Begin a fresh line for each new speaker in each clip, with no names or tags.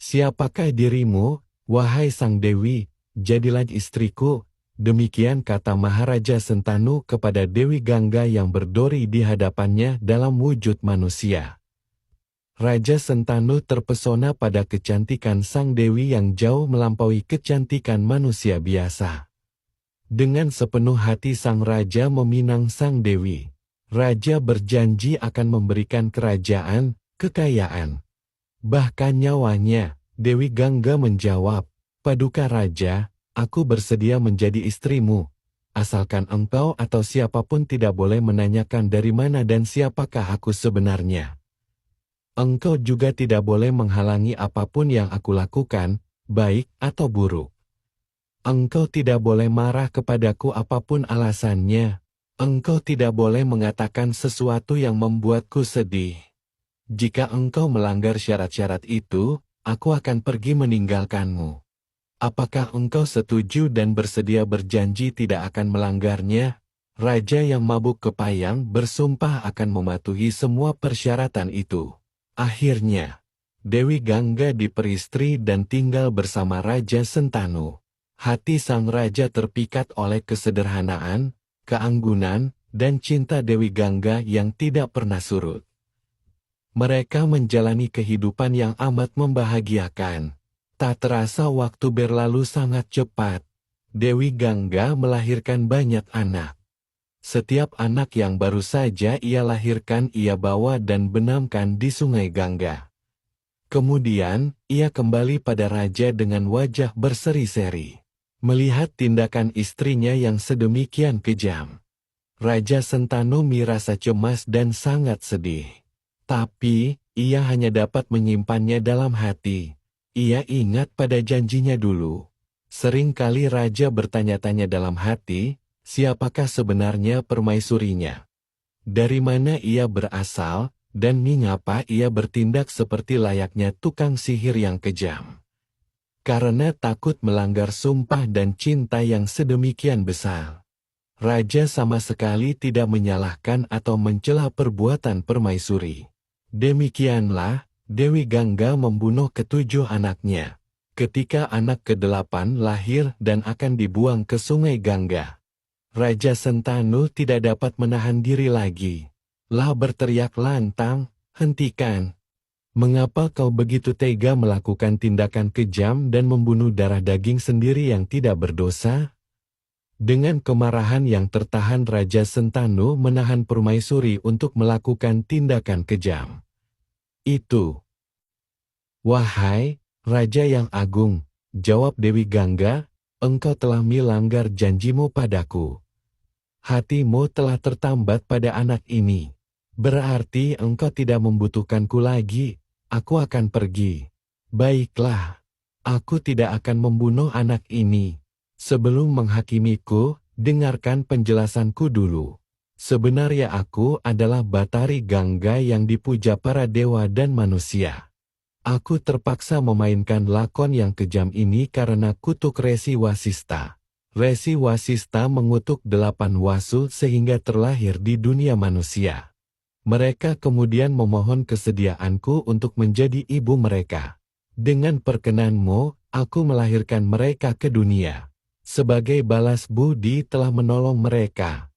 Siapakah dirimu, wahai sang dewi, jadilah istriku, demikian kata Maharaja Sentanu kepada Dewi Gangga yang berdiri di hadapannya dalam wujud manusia. Raja Sentanu terpesona pada kecantikan sang dewi yang jauh melampaui kecantikan manusia biasa. Dengan sepenuh hati sang raja meminang sang dewi. Raja berjanji akan memberikan kerajaan, kekayaan, bahkan nyawanya. Dewi Gangga menjawab, "Paduka Raja, aku bersedia menjadi istrimu, asalkan engkau atau siapapun tidak boleh menanyakan dari mana dan siapakah aku sebenarnya. Engkau juga tidak boleh menghalangi apapun yang aku lakukan, baik atau buruk. Engkau tidak boleh marah kepadaku apapun alasannya. Engkau tidak boleh mengatakan sesuatu yang membuatku sedih. Jika engkau melanggar syarat-syarat itu, aku akan pergi meninggalkanmu. Apakah engkau setuju dan bersedia berjanji tidak akan melanggarnya?" Raja yang mabuk kepayang bersumpah akan mematuhi semua persyaratan itu. Akhirnya, Dewi Gangga diperistri dan tinggal bersama Raja Sentanu. Hati sang raja terpikat oleh kesederhanaan, keanggunan, dan cinta Dewi Gangga yang tidak pernah surut. Mereka menjalani kehidupan yang amat membahagiakan. Tak terasa waktu berlalu sangat cepat. Dewi Gangga melahirkan banyak anak. Setiap anak yang baru saja ia lahirkan ia bawa dan benamkan di sungai Gangga. Kemudian, ia kembali pada raja dengan wajah berseri-seri. Melihat tindakan istrinya yang sedemikian kejam, Raja Sentanu merasa cemas dan sangat sedih. Tapi, ia hanya dapat menyimpannya dalam hati. Ia ingat pada janjinya dulu. Seringkali raja bertanya-tanya dalam hati, siapakah sebenarnya permaisurinya? Dari mana ia berasal, dan mengapa ia bertindak seperti layaknya tukang sihir yang kejam? Karena takut melanggar sumpah dan cinta yang sedemikian besar, raja sama sekali tidak menyalahkan atau mencela perbuatan permaisuri. Demikianlah, Dewi Gangga membunuh ketujuh anaknya. Ketika anak ke-8 lahir dan akan dibuang ke sungai Gangga, Raja Sentanu tidak dapat menahan diri lagi. Lah berteriak lantang, "Hentikan! Mengapa kau begitu tega melakukan tindakan kejam dan membunuh darah daging sendiri yang tidak berdosa?" Dengan kemarahan yang tertahan Raja Sentanu menahan permaisuri untuk melakukan tindakan kejam itu. "Wahai Raja yang agung," jawab Dewi Gangga, "engkau telah melanggar janjimu padaku. Hatimu telah tertambat pada anak ini. Berarti engkau tidak membutuhkanku lagi. Aku akan pergi. Baiklah, aku tidak akan membunuh anak ini. Sebelum menghakimiku, dengarkan penjelasanku dulu. Sebenarnya aku adalah Batari Gangga yang dipuja para dewa dan manusia. Aku terpaksa memainkan lakon yang kejam ini karena kutuk Resi Wasista. Resi Wasista mengutuk 8 wasu sehingga terlahir di dunia manusia. Mereka kemudian memohon kesediaanku untuk menjadi ibu mereka. Dengan perkenanmu, aku melahirkan mereka ke dunia. Sebagai balas budi telah menolong mereka.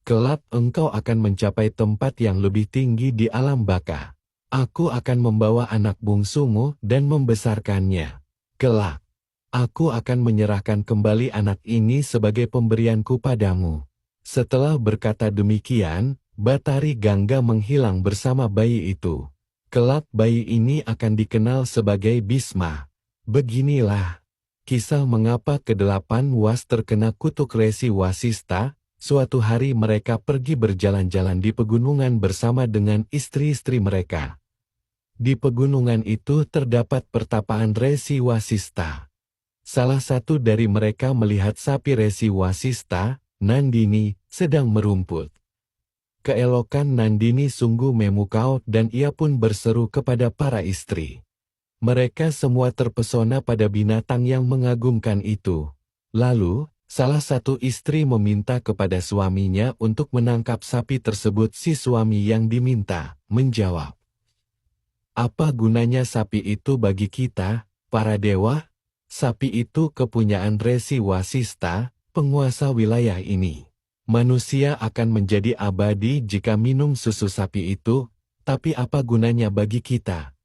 Kelak engkau akan mencapai tempat yang lebih tinggi di alam baka. Aku akan membawa anak bungsumu dan membesarkannya. Kelak, aku akan menyerahkan kembali anak ini sebagai pemberianku padamu." Setelah berkata demikian, Batari Gangga menghilang bersama bayi itu. Kelak bayi ini akan dikenal sebagai Bisma. Beginilah kisah mengapa ke-8 was terkena kutuk Resi Wasista. Suatu hari mereka pergi berjalan-jalan di pegunungan bersama dengan istri-istri mereka. Di pegunungan itu terdapat pertapaan Resi Wasista. Salah satu dari mereka melihat sapi Resi Wasista, Nandini, sedang merumput. Keelokan Nandini sungguh memukau dan ia pun berseru kepada para istri. Mereka semua terpesona pada binatang yang mengagumkan itu. Lalu, salah satu istri meminta kepada suaminya untuk menangkap sapi tersebut. Si suami yang diminta menjawab, "Apa gunanya sapi itu bagi kita? Para dewa, sapi itu kepunyaan Resi Wasista, penguasa wilayah ini. Manusia akan menjadi abadi jika minum susu sapi itu, tapi apa gunanya bagi kita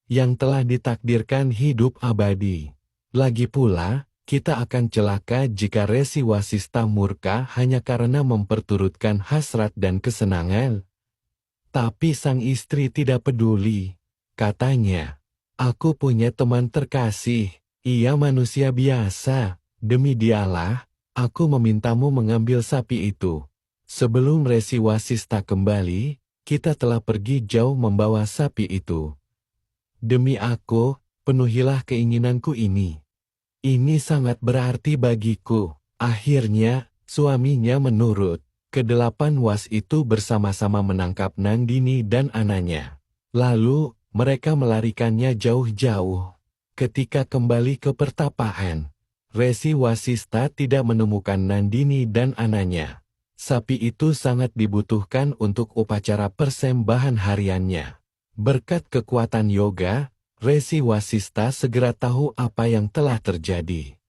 yang telah ditakdirkan hidup abadi? Lagi pula, kita akan celaka jika Resi Wasista murka hanya karena memperturutkan hasrat dan kesenangan. Tapi sang istri tidak peduli. Katanya, "Aku punya teman terkasih, ia manusia biasa. Demi dialah, aku memintamu mengambil sapi itu." Sebelum Resi Wasista kembali, kita telah pergi jauh membawa sapi itu. Demi aku, penuhilah keinginanku ini. Ini sangat berarti bagiku. Akhirnya, suaminya menurut. Kedelapan was itu bersama-sama menangkap Nandini dan anaknya. Lalu, mereka melarikannya jauh-jauh. Ketika kembali ke pertapaan, Resi Wasista tidak menemukan Nandini dan anaknya. Sapi itu sangat dibutuhkan untuk upacara persembahan hariannya. Berkat kekuatan yoga, Resi Wasista segera tahu apa yang telah terjadi.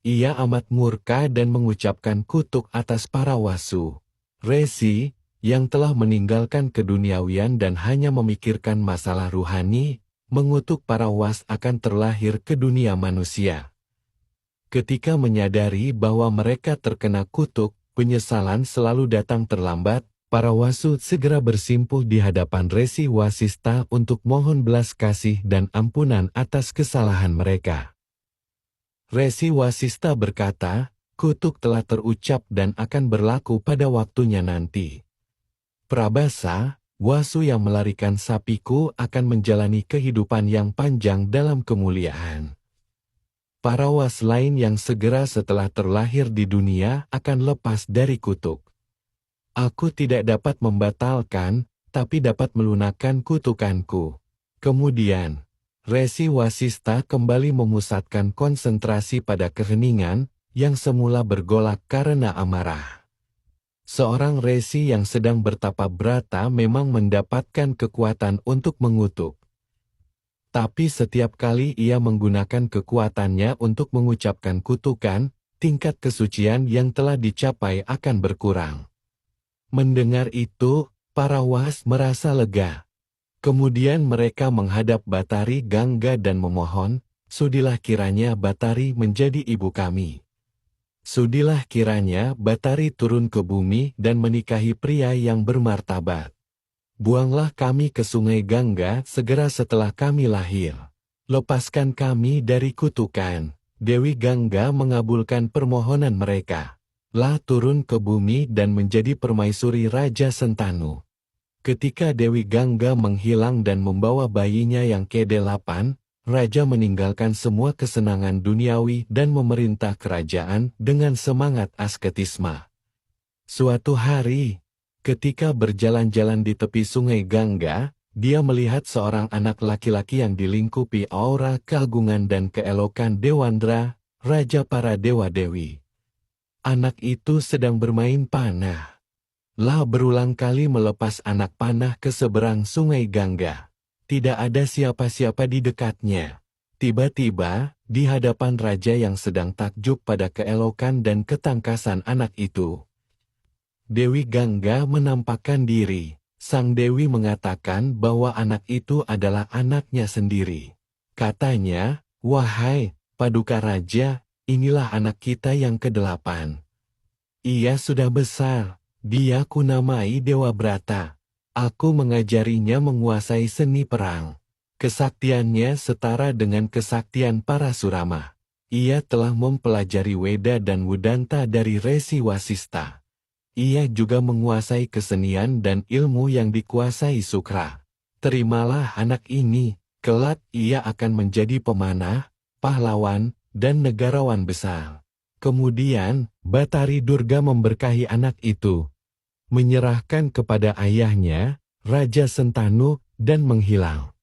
Ia amat murka dan mengucapkan kutuk atas para wasu. Resi, yang telah meninggalkan keduniawian dan hanya memikirkan masalah ruhani, mengutuk para was akan terlahir ke dunia manusia. Ketika menyadari bahwa mereka terkena kutuk, penyesalan selalu datang terlambat, para wasu segera bersimpuh di hadapan Resi Wasista untuk mohon belas kasih dan ampunan atas kesalahan mereka. Resi Wasista berkata, "Kutuk telah terucap dan akan berlaku pada waktunya nanti. Prabasa, wasu yang melarikan sapiku akan menjalani kehidupan yang panjang dalam kemuliaan. Para was lain yang segera setelah terlahir di dunia akan lepas dari kutuk. Aku tidak dapat membatalkan, tapi dapat melunakkan kutukanku." Kemudian, Resi Wasista kembali memusatkan konsentrasi pada keheningan yang semula bergolak karena amarah. Seorang resi yang sedang bertapa brata memang mendapatkan kekuatan untuk mengutuk. Tapi setiap kali ia menggunakan kekuatannya untuk mengucapkan kutukan, tingkat kesucian yang telah dicapai akan berkurang. Mendengar itu, para was merasa lega. Kemudian mereka menghadap Batari Gangga dan memohon, "Sudilah kiranya Batari menjadi ibu kami. Sudilah kiranya Batari turun ke bumi dan menikahi pria yang bermartabat. Buanglah kami ke sungai Gangga segera setelah kami lahir. Lepaskan kami dari kutukan." Dewi Gangga mengabulkan permohonan mereka. Lah turun ke bumi dan menjadi permaisuri Raja Sentanu. Ketika Dewi Gangga menghilang dan membawa bayinya yang ke-8, Raja meninggalkan semua kesenangan duniawi dan memerintah kerajaan dengan semangat asketisme. Suatu hari, ketika berjalan-jalan di tepi sungai Gangga, dia melihat seorang anak laki-laki yang dilingkupi aura keagungan dan keelokan Dewandra, raja para dewa-dewi. Anak itu sedang bermain panah. Lah berulang kali melepas anak panah ke seberang sungai Gangga. Tidak ada siapa-siapa di dekatnya. Tiba-tiba, di hadapan raja yang sedang takjub pada keelokan dan ketangkasan anak itu, Dewi Gangga menampakkan diri. Sang Dewi mengatakan bahwa anak itu adalah anaknya sendiri. Katanya, "Wahai Paduka Raja, inilah anak kita yang ke-8. Ia sudah besar, dia kunamai Dewa Brata. Aku mengajarinya menguasai seni perang. Kesaktiannya setara dengan kesaktian para Surama. Ia telah mempelajari Weda dan Wudanta dari Resi Wasista. Ia juga menguasai kesenian dan ilmu yang dikuasai Sukra. Terimalah anak ini, kelak ia akan menjadi pemanah, pahlawan, dan negarawan besar." Kemudian, Batari Durga memberkahi anak itu, menyerahkan kepada ayahnya, Raja Sentanu, dan menghilang.